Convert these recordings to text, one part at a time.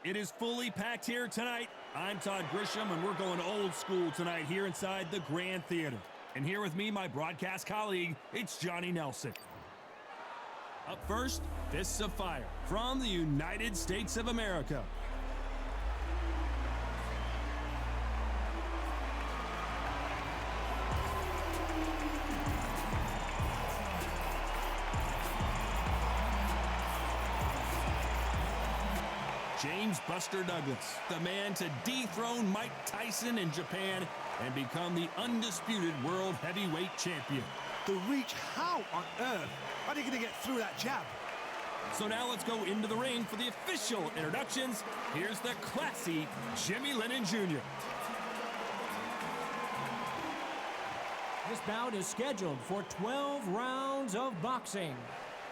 It is fully packed here tonight. I'm Todd Grisham, and we're going old school tonight here inside the Grand Theater. And here with me, my broadcast colleague, it's Johnny Nelson. Up first, Fists of Fire from the United States of America. James Buster Douglas, the man to dethrone Mike Tyson in Japan and become the undisputed world heavyweight champion. The reach, how on earth are they going to get through that jab? So now let's go into the ring for the official introductions. Here's the classy Jimmy Lennon Jr. This bout is scheduled for 12 rounds of boxing.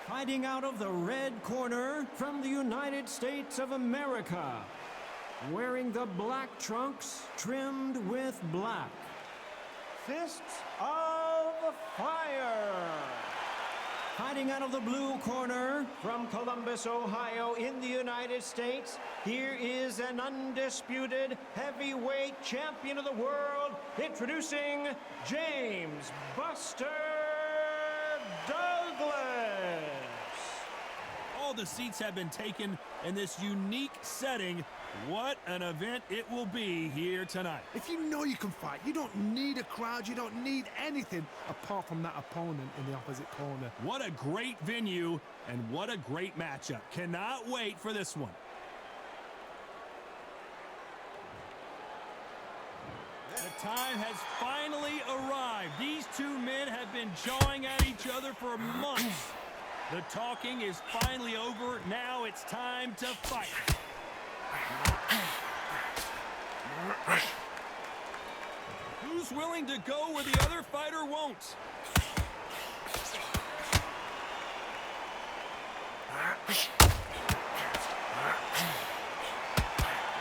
Fighting out of the red corner from the United States of America, wearing the black trunks trimmed with black. Fists of Fire. Fighting out of the blue corner from Columbus, Ohio in the United States, here is an undisputed heavyweight champion of the world, introducing James Buster Douglas. All the seats have been taken in this unique setting. What an event it will be here tonight. If you know you can fight, you don't need a crowd, you don't need anything apart from that opponent in the opposite corner. What a great venue and what a great matchup. Cannot wait for this one. The time has finally arrived. These two men have been jawing at each other for months. The talking is finally over. Now it's time to fight. Who's willing to go where the other fighter won't?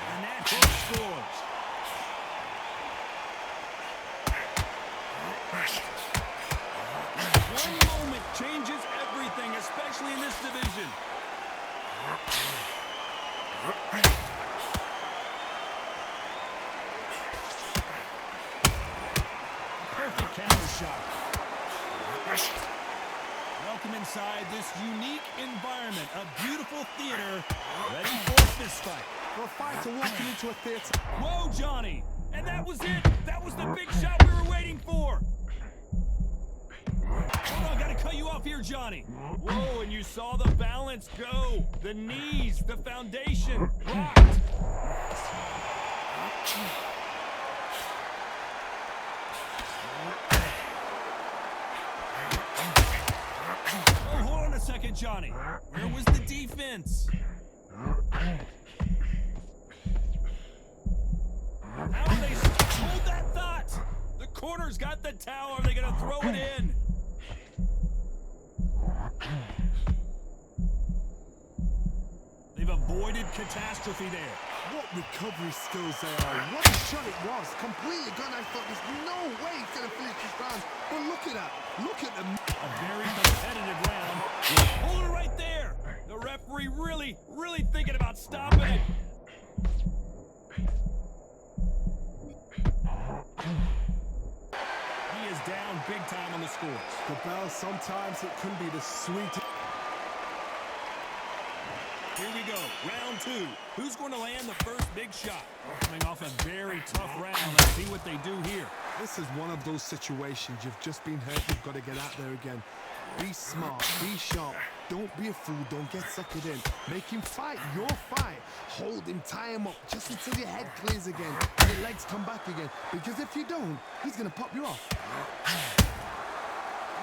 And that both scores. One moment changes everything, especially in this division. Perfect counter shot. Welcome inside this unique environment, a beautiful theater, ready for a fist fight. For a fighter walking into a theater. Whoa, Johnny! And that was it! That was the big shot we were waiting for! Hold on, gotta cut you off here, Johnny. Whoa, and you saw the balance go. The knees, the foundation, rocked. Oh, hold on a second, Johnny. Where was the defense? How are they? Hold that thought! The corner's got the towel. Are they gonna throw it in? They've avoided catastrophe there. What recovery skills they are. What a shot it was. Completely gone. I thought there's no way he's going to finish this round. But look at that. Look at them. A very competitive round. Hold it right there. The referee really thinking about stopping it. He is down big time on the scores. The bell, sometimes it can be the sweetest. Here we go, round two. Who's going to land the first big shot? Coming off a very tough round. Let's see what they do here. This is one of those situations. You've just been hurt. You've got to get out there again. Be smart. Be sharp. Don't be a fool. Don't get suckered in. Make him fight your fight. Hold him. Tie him up just until your head clears again. And your legs come back again. Because if you don't, he's going to pop you off.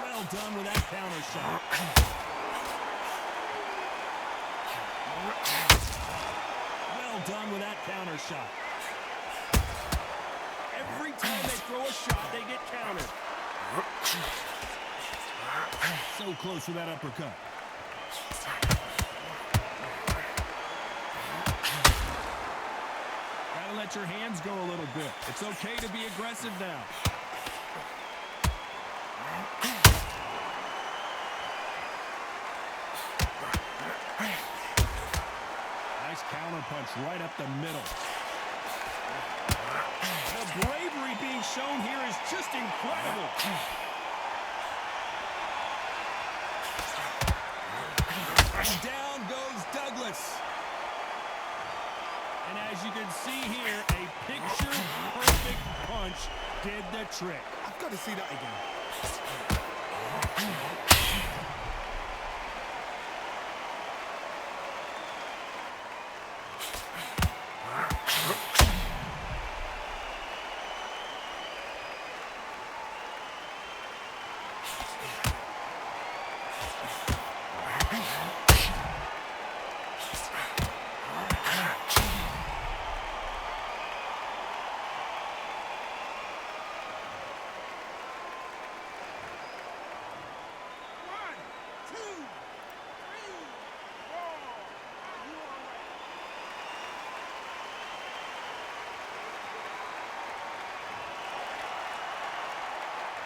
Well done with that counter shot. Well done with that counter shot. Every time they throw a shot, they get countered. So close with that uppercut. Gotta let your hands go a little bit. It's okay to be aggressive now. Nice counter punch punch right up the middle. The bravery being shown here is just incredible. And down goes Douglas. And as you can see here, a picture-perfect punch did the trick. I've got to see that again.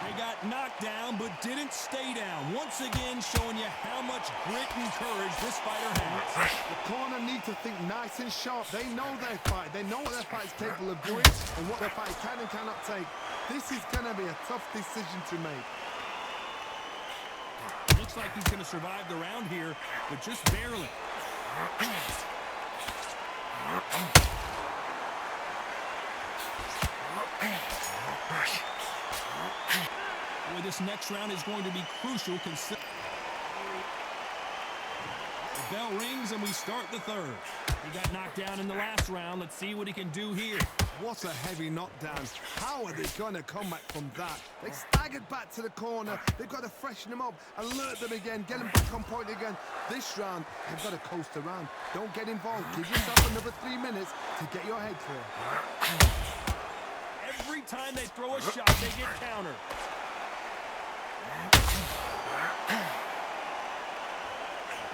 They got knocked down, but didn't stay down. Once again, showing you how much grit and courage this fighter has. The corner need to think nice and sharp. They know their fight. They know what their fight is capable of doing and what their fight can and cannot take. This is going to be a tough decision to make. Looks like he's going to survive the round here, but just barely. Boy, this next round is going to be crucial. The bell rings and we start the third. He got knocked down in the last round. Let's see what he can do here. What a heavy knockdown. How are they going to come back from that? They staggered back to the corner. They've got to freshen them up, alert them again, get them back on point again. This round, they've got to coast around. Don't get involved. Give yourself another 3 minutes to get your head clear. Every time they throw a shot, they get countered.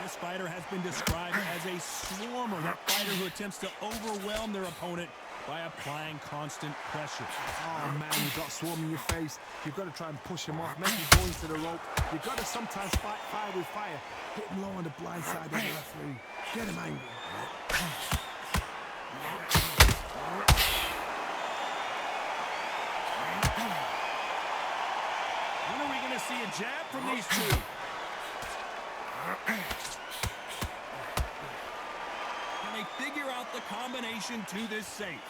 This fighter has been described as a swarmer, that fighter who attempts to overwhelm their opponent by applying constant pressure. Oh man, you've got swarm in your face. You've got to try and push him off, make him go into the rope. You've got to sometimes fight fire with fire. Hit him low on the blind side of the referee. Get him angry. When are we going to see a jab from these two? Can they figure out the combination to this safe?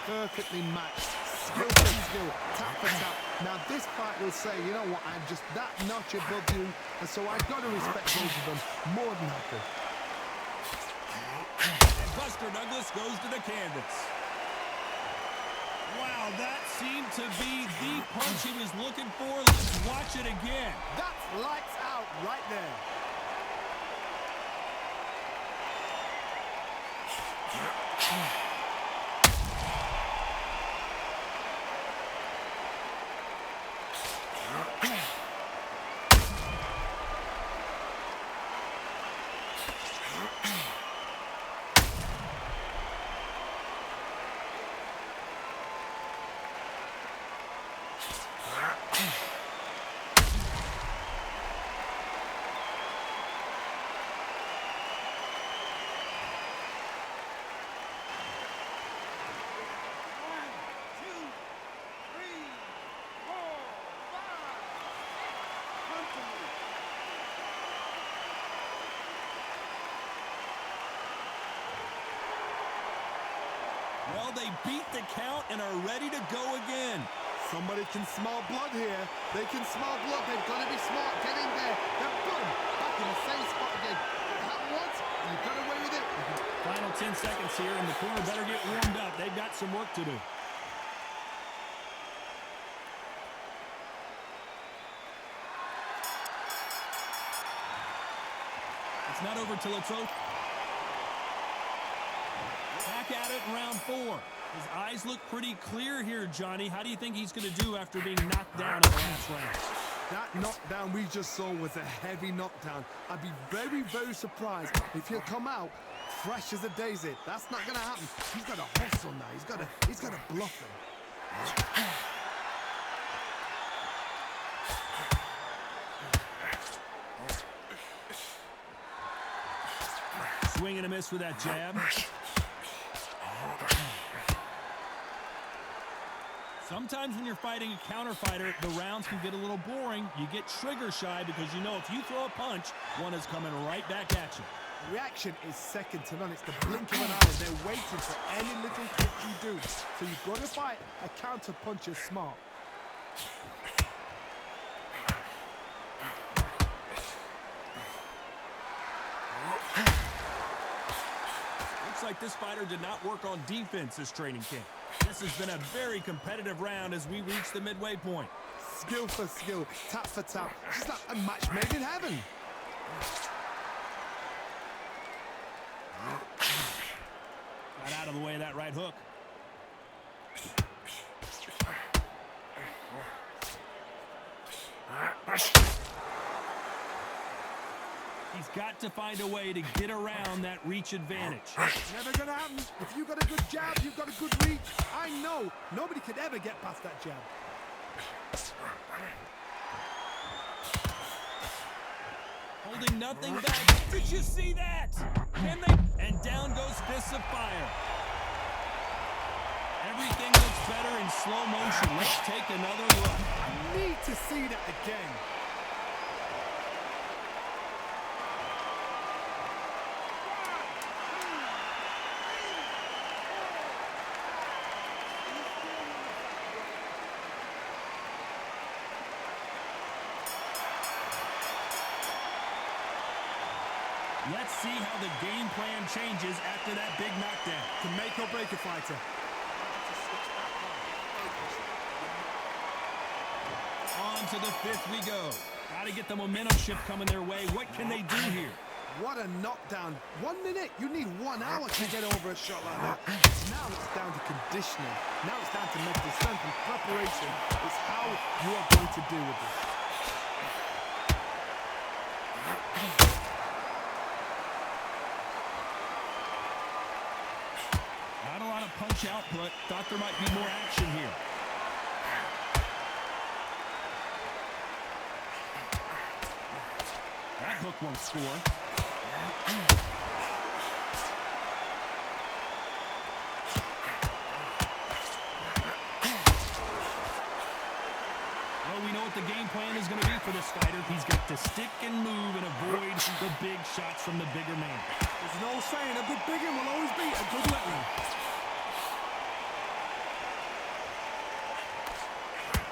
Perfectly matched. Skill for skill, tap for tap. Now this fight will say, you know what, I'm just that notch above you, and so I've got to respect both of them more than happy. And Buster Douglas goes to the canvas. Wow, that seemed to be the punch he was looking for. Let's watch it again. That's lights out right there. Well, they beat the count and are ready to go again. Somebody can smell blood here. They can smell blood. They've got to be smart. Get in there. Then boom, back in the same spot again. It happened once, you got away with it. Final 10 seconds here, and the corner better get warmed up. They've got some work to do. It's not over till it's over. Back at it in round 4. His eyes look pretty clear here, Johnny. How do you think he's going to do after being knocked down in the last round? That knockdown we just saw was a heavy knockdown. I'd be very, very surprised if he'll come out fresh as a daisy. That's not going to happen. He's got to hustle now. He's got to bluff him. Swing and a miss with that jab. Sometimes when you're fighting a counter fighter, the rounds can get a little boring. You get trigger shy because you know if you throw a punch, one is coming right back at you. The reaction is second to none. It's the blink of an eye. They're waiting for any little trick you do. So you've got to fight a counter puncher smart. Looks like this fighter did not work on defense this training camp. This has been a very competitive round as we reach the midway point. Skill for skill, tap for tap. It's like a match made in heaven. Got out of the way of that right hook. He's got to find a way to get around that reach advantage. Never gonna happen. If you've got a good jab, you've got a good reach. I know nobody could ever get past that jab. Holding nothing back. Did you see that? Can they? And down goes fists of fire. Everything looks better in slow motion. Let's take another look. Need to see that again. Let's see how the game plan changes after that big knockdown. To make or break a fighter. On to the fifth we go. Got to get the momentum shift coming their way. What can they do here? What a knockdown. 1 minute, you need 1 hour to get over a shot like that. Now it's down to conditioning. Now it's down to mental strength and preparation. It's how you are going to deal with this. Not a lot of punch output. Thought there might be more action here. That hook won't score. Well, we know what the game plan is going to be for this fighter. He's got to stick and move and avoid the big shots from the bigger man. There's an old saying, a good big one will always beat a good little one.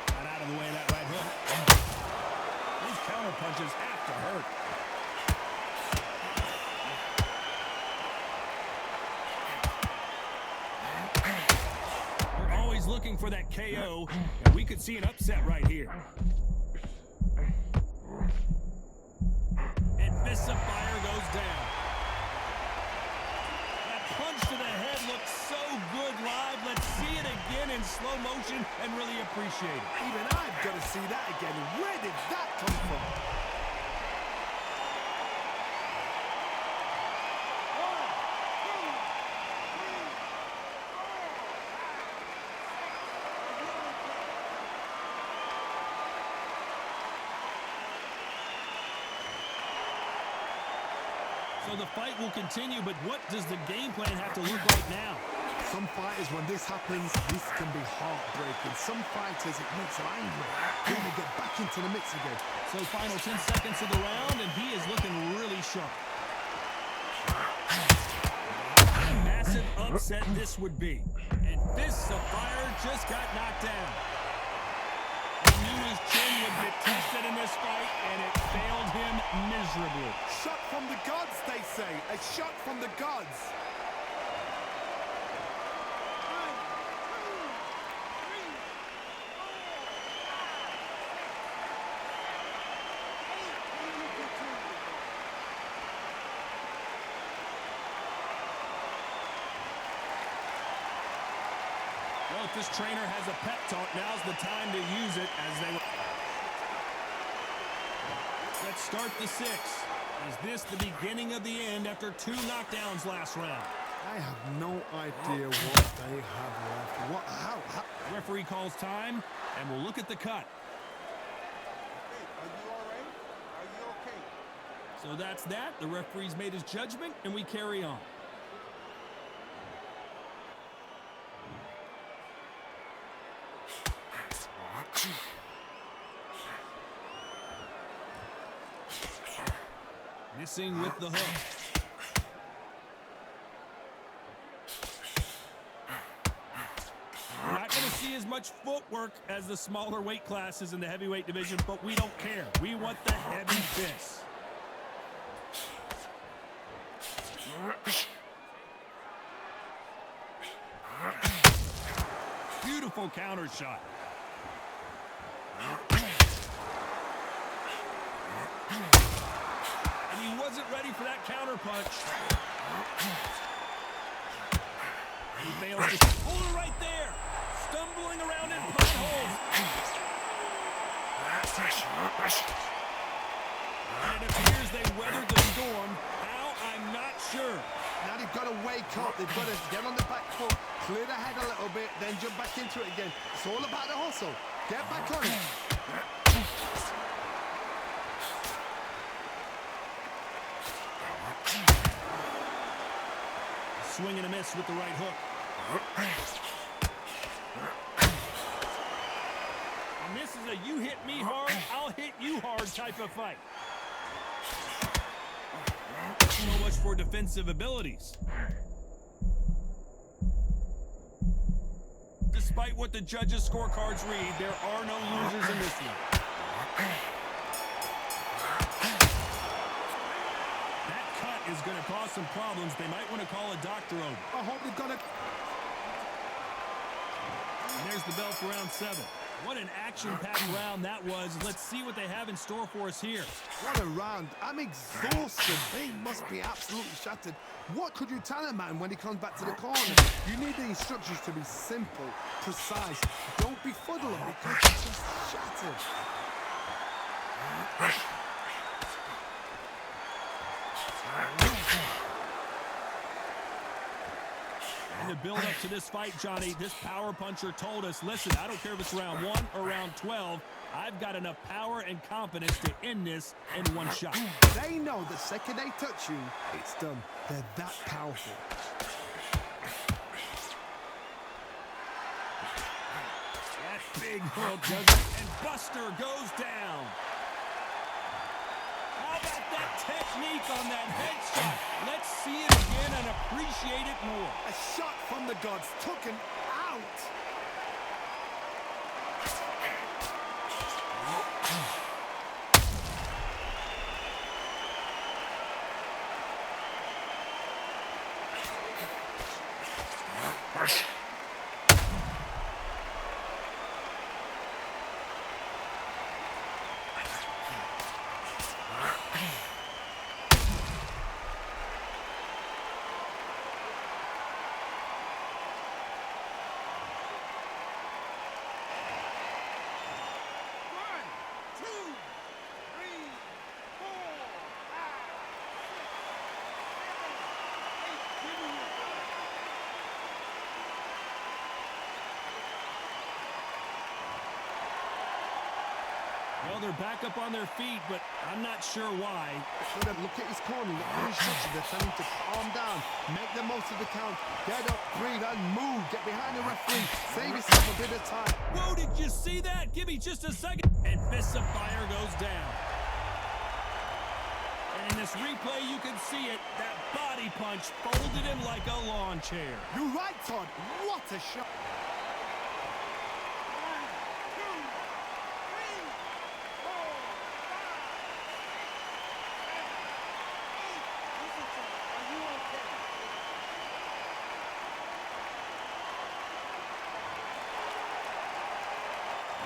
Got out of the way of that right hook. These counter punches have to hurt. We're always looking for that KO, and we could see an upset right here. And Fists of Fire goes down. That punch to the head looks so good live. Let's see it again in slow motion and really appreciate it. Even I've got to see that again. Where did that come from? So the fight will continue, but what does the game plan have to look like now? Some fighters, when this happens, this can be heartbreaking. Some fighters, it makes them angry. They want to get back into the mix again. So final 10 seconds of the round, and he is looking really sharp. What a massive upset this would be. And Fists of Fire just got knocked down. He knew his chin would get tested in this fight, and it failed him miserably. Shot from the gods, they say. A shot from the gods. Well, if this trainer has a pep talk, now's the time to use it as they... Let's start the sixth. Is this the beginning of the end after 2 knockdowns last round? I have no idea what they have left. What? How? Referee calls time, and we'll look at the cut. Hey, are you all right? Are you okay? So that's that. The referee's made his judgment, and we carry on. Missing with the hook. We're not going to see as much footwork as the smaller weight classes in the heavyweight division, but we don't care. We want the heavy fists. Beautiful counter shot. And he wasn't ready for that counter punch. He fails to hold it right there. Stumbling around in potholes. And it appears they weathered the storm. How? I'm not sure. Now they've got to wake up. They've got to get on the back foot, clear the head a little bit, then jump back into it again. It's all about the hustle. Get back on it. Swing and a miss with the right hook. And this is a you hit me hard, I'll hit you hard type of fight. So much for defensive abilities. Despite what the judges' scorecards read, there are no losers in this one. That cut is going to cause some problems. They might want to call a doctor over. I hope they've got it. And there's the bell for round 7. What an action-packed round that was. Let's see what they have in store for us here. What a round. I'm exhausted. They must be absolutely shattered. What could you tell a man when he comes back to the corner? You need the instructions to be simple, precise. Don't befuddle him because he's just shattered. And the build up to this fight, Johnny, this power puncher told us, listen, I don't care if it's round 1 or round 12, I've got enough power and confidence to end this in one shot. They know the second they touch you, it's done. They're that powerful. That big hook does it, and Buster goes down. How about that technique on that headshot? Let's see it again and appreciate it more. A shot from the gods took him out. Well, they're back up on their feet, but I'm not sure why. So then look at his corner, look at his instructions. They're telling him to calm down, make the most of the count, get up, breathe, and move. Get behind the referee, save yourself a bit of time. Whoa, did you see that? Give me just a second. And Fists of Fire goes down. And in this replay, you can see it. That body punch folded him like a lawn chair. You're right, Todd. What a shot.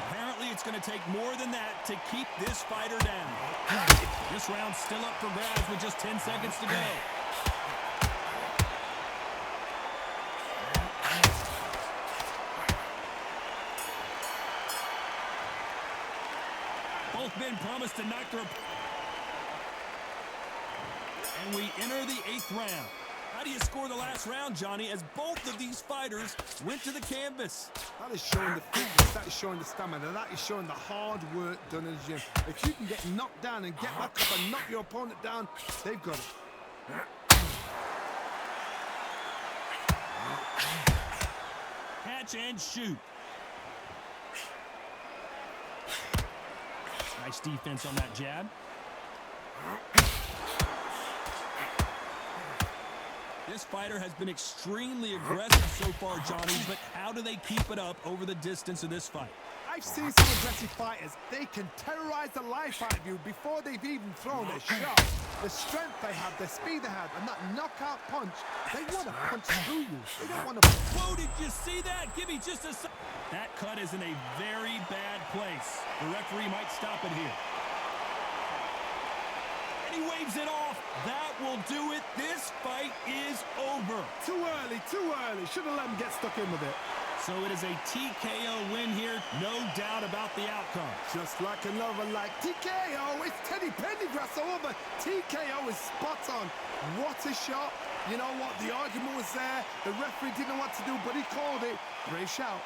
Apparently, it's going to take more than that to keep this fighter down. This round's still up for grabs with just 10 seconds to go. Both men promised to knock their... And we enter the 8th round. How do you score the last round, Johnny, as both of these fighters went to the canvas? That is showing the fitness, that is showing the stamina, that is showing the hard work done in the gym. If you can get knocked down and get back up and knock your opponent down, they've got it. Catch and shoot. Nice defense on that jab. This fighter has been extremely aggressive so far, Johnny, but how do they keep it up over the distance of this fight? I've seen some aggressive fighters. They can terrorize the life out of you before they've even thrown a shot. The strength they have, the speed they have, and that knockout punch, they want to punch through you. They don't want to... Whoa, did you see that? Give me just a second. That cut is in a very bad place. The referee might stop it here. And he waves it off. That will do it. This fight is over. Too early, too early. Should have let him get stuck in with it. So it is a TKO win here. No doubt about the outcome. Just like another like TKO. It's Teddy Pendergrass over. TKO is spot on. What a shot. You know what? The argument was there. The referee didn't know what to do, but he called it. Great shout.